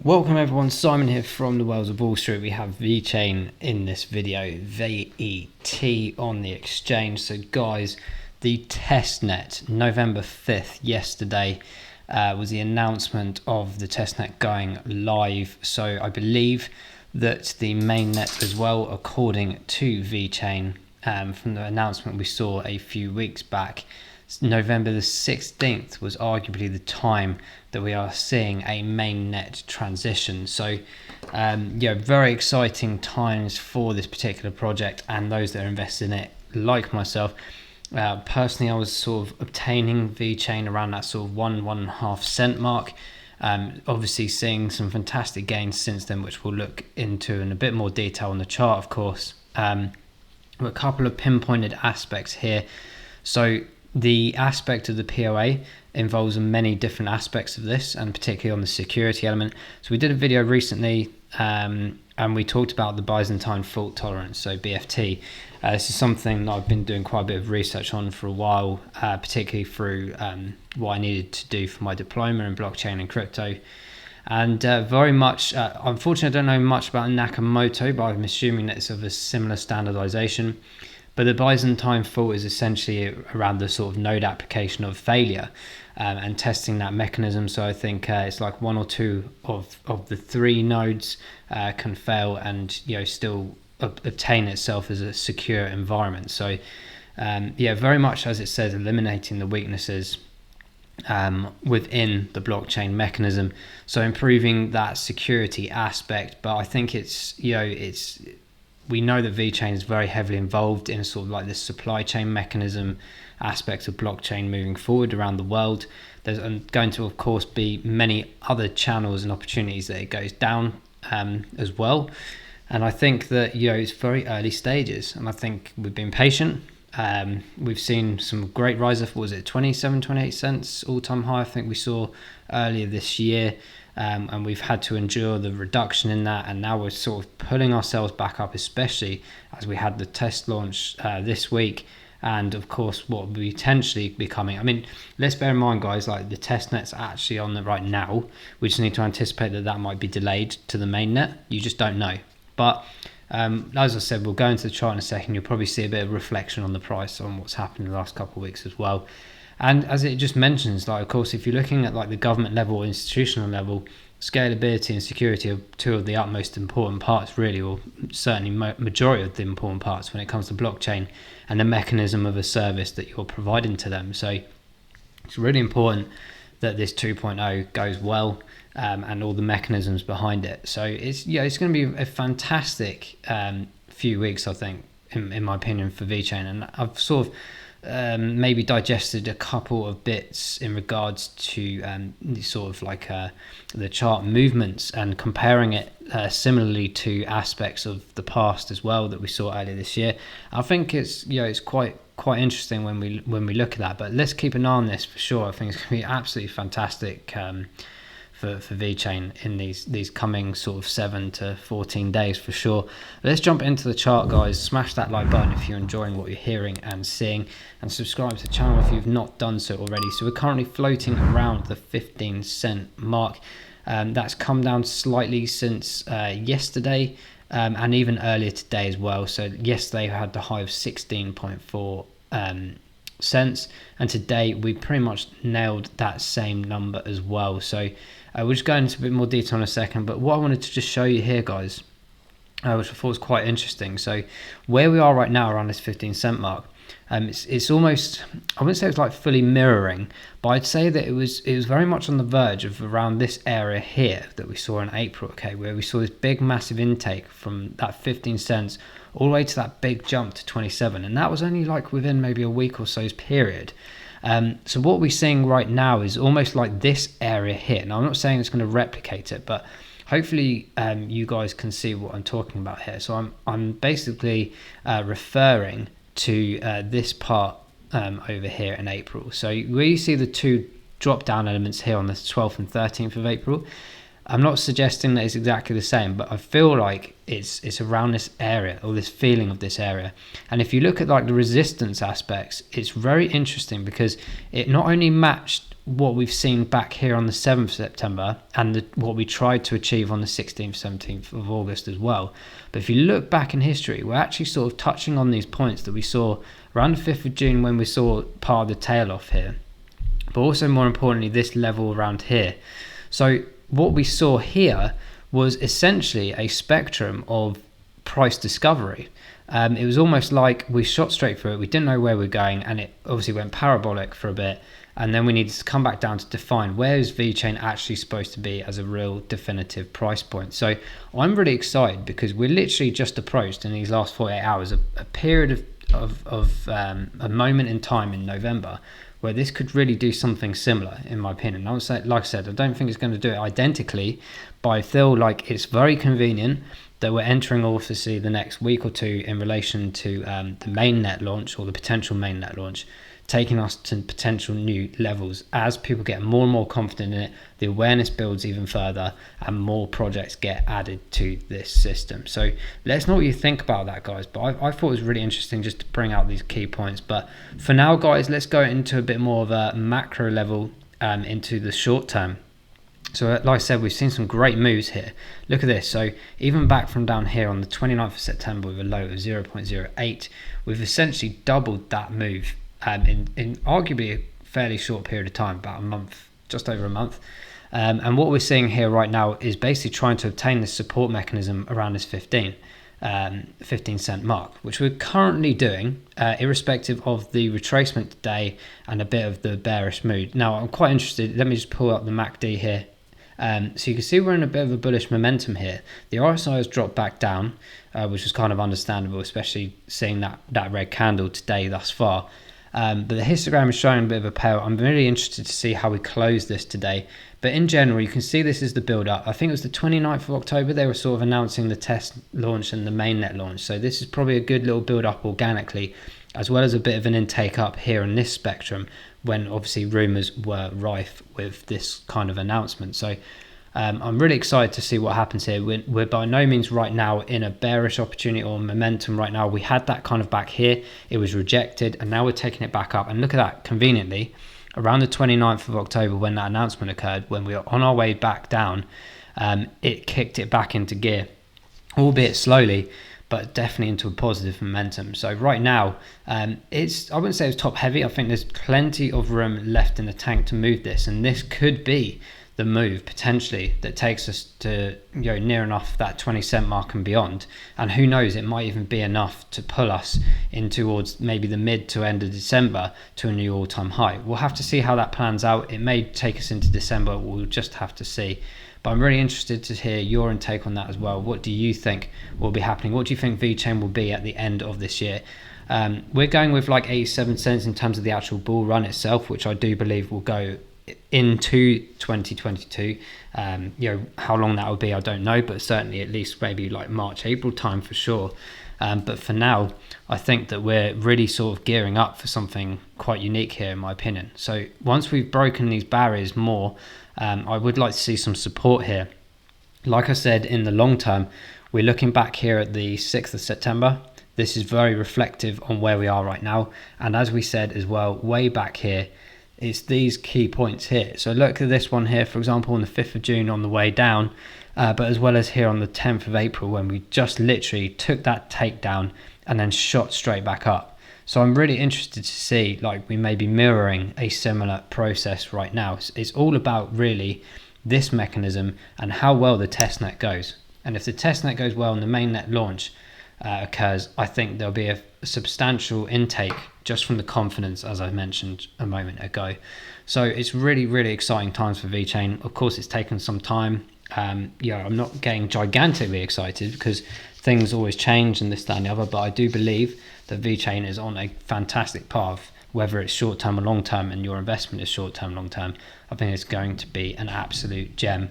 Welcome everyone, Simon here from the Wells of Wall Street. We have Vechain in this video, VET on the exchange. So guys, the testnet, November 5th, yesterday, was the announcement of the testnet going live. So I believe that the mainnet as well, according to Vechain, from the announcement we saw a few weeks back, November the 16th was arguably the time that we are seeing a mainnet transition. So yeah, very exciting times for this particular project and those that are invested in it, like myself. Personally, I was sort of obtaining Vechain around that sort of 1.5 cent mark. Obviously seeing some fantastic gains since then, which we'll look into in a bit more detail on the chart, of course. A couple of pinpointed aspects here. So the aspect of the POA involves many different aspects of this, and particularly on the security element. So we did a video recently and we talked about the Byzantine fault tolerance, so BFT. This is something that I've been doing quite a bit of research on for a while, particularly through what I needed to do for my diploma in blockchain and crypto. And very much, unfortunately, I don't know much about Nakamoto, but I'm assuming that it's of a similar standardization. But the Byzantine fault is essentially around the sort of node application of failure and testing that mechanism. So I think it's like one or two of the three nodes can fail and still obtain itself as a secure environment. So yeah, very much as it says, eliminating the weaknesses within the blockchain mechanism. So improving that security aspect. But I think we know that Vechain is very heavily involved in sort of like this supply chain mechanism aspect of blockchain moving forward around the world. There's going to, of course, be many other channels and opportunities that it goes down as well. And I think that, it's very early stages, and I think we've been patient. We've seen some great rise up. Was it 27, 28 cents all-time high? I think we saw earlier this year. And we've had to endure the reduction in that, and now we're sort of pulling ourselves back up, especially as we had the test launch this week, and of course what will be potentially be coming. I mean, let's bear in mind, guys, like the testnet's actually on the right now. We just need to anticipate that might be delayed to the mainnet. You just don't know. But as I said, we'll go into the chart in a second. You'll probably see a bit of reflection on the price on what's happened in the last couple of weeks as well. And as it just mentions, like, of course, if you're looking at like the government level or institutional level, scalability and security are two of the utmost important parts, really, or certainly majority of the important parts when it comes to blockchain and the mechanism of a service that you're providing to them. So it's really important that this 2.0 goes well, and all the mechanisms behind it. So it's going to be a fantastic few weeks, I think, in my opinion, for Vechain. And I've sort of maybe digested a couple of bits in regards to sort of like the chart movements and comparing it similarly to aspects of the past as well that we saw earlier this year. I think it's it's quite interesting when we look at that. But let's keep an eye on this for sure. I think it's going to be absolutely fantastic for Vechain in these coming sort of 7 to 14 days for sure. Let's jump into the chart, guys. Smash that like button if you're enjoying what you're hearing and seeing, and subscribe to the channel if you've not done so already. So we're currently floating around the 15 cent mark. That's come down slightly since yesterday, and even earlier today as well. So yesterday we had the high of 16.4 cents, and today we pretty much nailed that same number as well. So we'll just go into a bit more detail in a second, but what I wanted to just show you here, guys, which I thought was quite interesting. So where we are right now around this 15 cent mark, it's almost, I wouldn't say it's like fully mirroring, but I'd say that it was very much on the verge of around this area here that we saw in April, okay, where we saw this big massive intake from that 15 cents all the way to that big jump to 27, and that was only like within maybe a week or so's period. So what we're seeing right now is almost like this area here. Now I'm not saying it's going to replicate it, but hopefully you guys can see what I'm talking about here. So I'm basically referring to this part over here in April. So where you see the two drop down elements here on the 12th and 13th of April, I'm not suggesting that it's exactly the same, but I feel like it's around this area, or this feeling of this area. And if you look at like the resistance aspects, it's very interesting because it not only matched what we've seen back here on the 7th of September and what we tried to achieve on the 16th, 17th of August as well. But if you look back in history, we're actually sort of touching on these points that we saw around the 5th of June when we saw part of the tail off here, but also more importantly, this level around here. So what we saw here was essentially a spectrum of price discovery. It was almost like we shot straight through it. We didn't know where we were going, and it obviously went parabolic for a bit. And then we needed to come back down to define where is Vechain actually supposed to be as a real definitive price point. So I'm really excited because we're literally just approached in these last 48 hours a period of a moment in time in November where this could really do something similar, in my opinion. I would say, like I said, I don't think it's going to do it identically, but I feel like it's very convenient that we're entering obviously the next week or two in relation to the Mainnet launch, or the potential Mainnet launch, taking us to potential new levels. As people get more and more confident in it, the awareness builds even further and more projects get added to this system. So let's know what you think about that, guys. But I thought it was really interesting just to bring out these key points. But for now, guys, let's go into a bit more of a macro level into the short term. So like I said, we've seen some great moves here. Look at this. So even back from down here on the 29th of September with a low of 0.08, we've essentially doubled that move in arguably a fairly short period of time, about a month, just over a month. And what we're seeing here right now is basically trying to obtain this support mechanism around this 15 cent mark, which we're currently doing, irrespective of the retracement today and a bit of the bearish mood. Now, I'm quite interested. Let me just pull up the MACD here. So you can see we're in a bit of a bullish momentum here. The RSI has dropped back down, which is kind of understandable, especially seeing that red candle today thus far. But the histogram is showing a bit of a payout. I'm really interested to see how we close this today. But in general, you can see this is the build up. I think it was the 29th of October. They were sort of announcing the test launch and the mainnet launch. So this is probably a good little build up organically, as well as a bit of an intake up here in this spectrum when obviously rumors were rife with this kind of announcement. So I'm really excited to see what happens here. We're by no means right now in a bearish opportunity or momentum right now. We had that kind of back here. It was rejected, and now we're taking it back up. And look at that, conveniently, around the 29th of October when that announcement occurred, when we were on our way back down, it kicked it back into gear, albeit slowly, but definitely into a positive momentum. So right now, I wouldn't say it's top heavy. I think there's plenty of room left in the tank to move this, and this could be the move potentially that takes us to near enough that 20 cent mark and beyond. And who knows, it might even be enough to pull us in towards maybe the mid to end of December to a new all-time high. We'll have to see how that plans out. It may take us into December. We'll just have to see. But I'm really interested to hear your intake on that as well. What do you think will be happening? What do you think Vechain will be at the end of this year? We're going with like 87 cents in terms of the actual bull run itself, which I do believe will go into 2022. How long that will be, I don't know, but certainly at least maybe like March, April time for sure. But for now, I think that we're really sort of gearing up for something quite unique here, in my opinion. So once we've broken these barriers more, I would like to see some support here. Like I said, in the long term, we're looking back here at the 6th of September. This is very reflective on where we are right now. And as we said as well, way back here, it's these key points here. So look at this one here, for example, on the 5th of June on the way down, but as well as here on the 10th of April when we just literally took that takedown and then shot straight back up. So I'm really interested to see, like, we may be mirroring a similar process right now. It's all about really this mechanism and how well the testnet goes. And if the testnet goes well and the mainnet launch occurs, I think there'll be a substantial intake just from the confidence, as I mentioned a moment ago. So it's really, really exciting times for Vechain. Of course, it's taken some time. I'm not getting gigantically excited because things always change and this, that, and the other, but I do believe that Vechain is on a fantastic path, whether it's short-term or long-term, and your investment is short-term, long-term. I think it's going to be an absolute gem.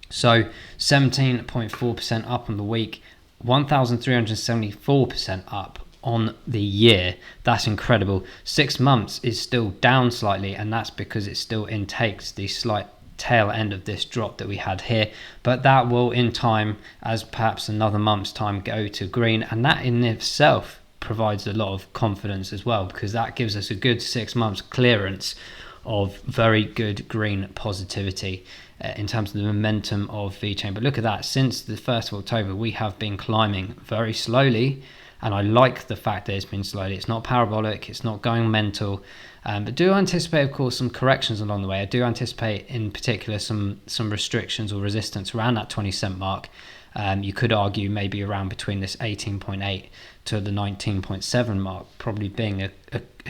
So 17.4% up on the week, 1,374% up on the year. That's incredible. 6 months is still down slightly, and that's because it still intakes the slight tail end of this drop that we had here, but that will in time, as perhaps another month's time, go to green, and that in itself provides a lot of confidence as well, because that gives us a good 6 months clearance of very good green positivity in terms of the momentum of Vechain. But look at that, since the 1st of October, we have been climbing very slowly. And I like the fact that it's been slowly. It's not parabolic, it's not going mental. But do anticipate, of course, some corrections along the way. I do anticipate, in particular, some restrictions or resistance around that 20 cent mark. You could argue maybe around between this 18.8 to the 19.7 mark, probably being a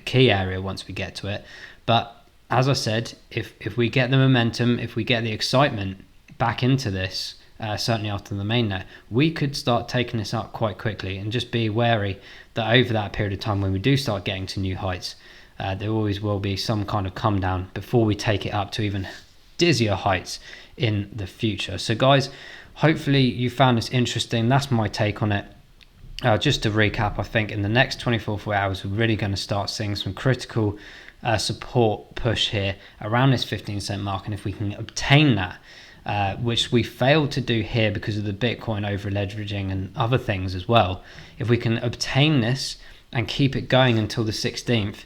key area once we get to it. But as I said, if we get the momentum, if we get the excitement back into this, certainly after the mainnet, we could start taking this up quite quickly. And just be wary that over that period of time, when we do start getting to new heights, there always will be some kind of come down before we take it up to even dizzier heights in the future. So guys, hopefully you found this interesting. That's my take on it. Just to recap, I think in the next 24 hours, we're really going to start seeing some critical support push here around this 15 cent mark. And if we can obtain that, which we failed to do here because of the Bitcoin over leveraging and other things as well, if we can obtain this and keep it going until the 16th,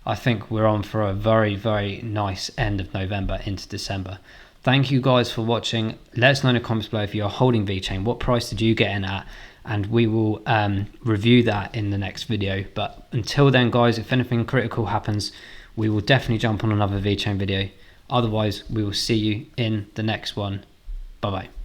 I think we're on for a very, very nice end of November into December. Thank you guys for watching. Let us know in the comments below if you're holding Vechain. What price did you get in at? And we will review that in the next video. But until then, guys, if anything critical happens, we will definitely jump on another Vechain video. Otherwise, we will see you in the next one. Bye bye.